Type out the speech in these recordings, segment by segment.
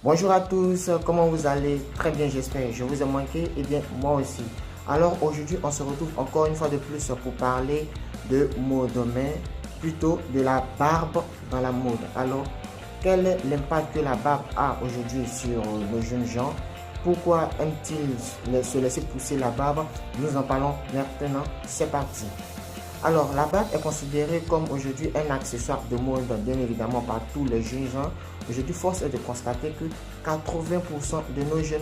Bonjour à tous, comment vous allez? Très bien, j'espère. Je vous ai manqué, et bien moi aussi. Alors aujourd'hui, on se retrouve encore une fois de plus pour parler de mode, mais plutôt de la barbe dans la mode. Alors, quel est l'impact que la barbe a aujourd'hui sur nos jeunes gens? Pourquoi aiment-ils se laisser pousser la barbe? Nous en parlons maintenant, c'est parti. Alors, la barbe est considérée comme aujourd'hui un accessoire de mode, bien évidemment par tous les jeunes gens. Aujourd'hui, force est de constater que 80% de nos jeunes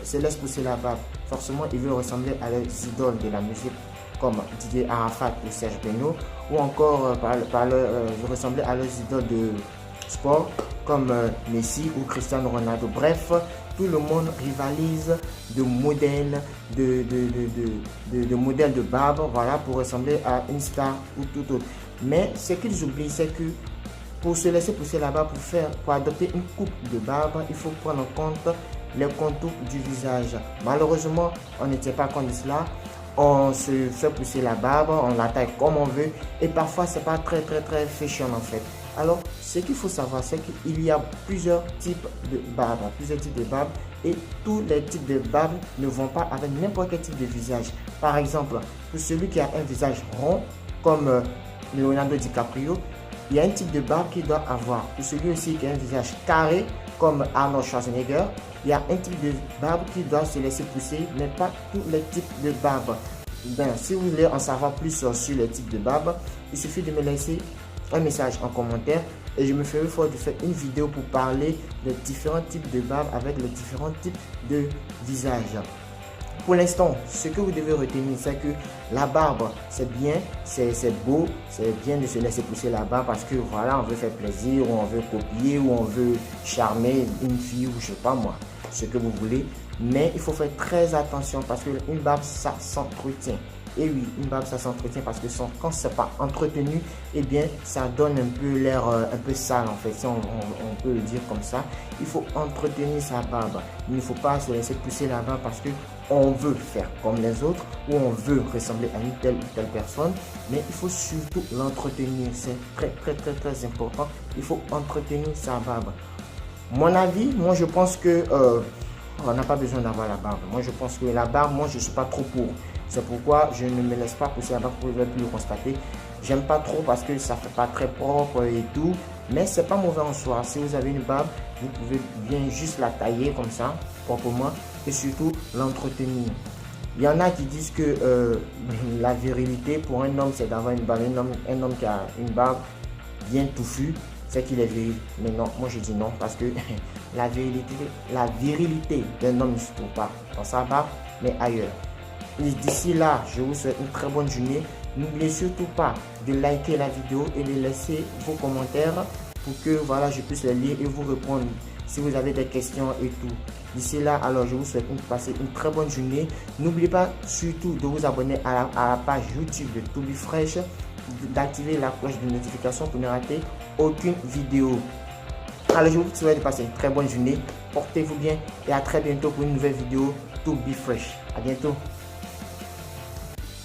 se laissent pousser la barbe. Forcément, ils veulent ressembler à leurs idoles de la musique, comme Didier Arafat ou Serge Beno, ou encore ressembler à leurs idoles de sport, comme Messi ou Cristiano Ronaldo. Bref, tout le monde rivalise de modèles, de modèles de barbe, voilà, pour ressembler à une star ou tout autre. Mais ce qu'ils oublient, c'est que pour se laisser pousser la barbe, pour adopter une coupe de barbe, il faut prendre en compte les contours du visage. Malheureusement, on ne tient pas compte de cela. On se fait pousser la barbe, on la taille comme on veut et parfois c'est pas très fashion en fait. Alors, ce qu'il faut savoir, c'est qu'il y a plusieurs types de barbe, et tous les types de barbe ne vont pas avec n'importe quel type de visage. Par exemple, pour celui qui a un visage rond, comme Leonardo DiCaprio, il y a un type de barbe qu'il doit avoir. Pour celui aussi qui a un visage carré, comme Arnold Schwarzenegger, il y a un type de barbe qui doit se laisser pousser, mais pas tous les types de barbe. Ben, si vous voulez en savoir plus sur les types de barbe, il suffit de me laisser un message en commentaire et je me ferai fort de faire une vidéo pour parler des différents types de barbe avec les différents types de visage. Pour l'instant, ce que vous devez retenir, c'est que la barbe, c'est bien, c'est beau, c'est bien de se laisser pousser la barbe parce que voilà, on veut faire plaisir, ou on veut copier, ou on veut charmer une fille, ou je sais pas moi, ce que vous voulez. Mais il faut faire très attention parce qu'une barbe, ça s'entretient. Et oui, une barbe, ça s'entretient parce que quand c'est pas entretenu, eh bien, ça donne un peu l'air un peu sale en fait, si on peut le dire comme ça. Il faut entretenir sa barbe. Il ne faut pas se laisser pousser la barbe parce que on veut faire comme les autres ou on veut ressembler à une telle ou telle personne, mais il faut surtout l'entretenir. C'est très important. Il faut entretenir sa barbe. Mon avis, moi je pense que on n'a pas besoin d'avoir la barbe. Moi je pense que la barbe, moi je ne suis pas trop pour. C'est pourquoi je ne me laisse pas pousser la barbe, vous pouvez plus le constater. J'aime pas trop parce que ça fait pas très propre et tout, mais c'est pas mauvais en soi. Si vous avez une barbe, vous pouvez bien juste la tailler comme ça, proprement, et surtout l'entretenir. Il y en a qui disent que la virilité pour un homme, c'est d'avoir une barbe. Un homme qui a une barbe bien touffue, c'est qu'il est viril. Mais non, moi je dis non, parce que la virilité d'un homme ne se trouve pas dans sa barbe, mais ailleurs. D'ici là, je vous souhaite une très bonne journée. N'oubliez surtout pas de liker la vidéo et de laisser vos commentaires pour que voilà, je puisse les lire et vous répondre si vous avez des questions et tout. D'ici là, alors je vous souhaite de passer une très bonne journée. N'oubliez pas surtout de vous abonner à la page YouTube de Toby Fresh, d'activer la cloche de notification pour ne rater aucune vidéo. Alors je vous souhaite de passer une très bonne journée. Portez-vous bien et à très bientôt pour une nouvelle vidéo Toby Fresh. À bientôt.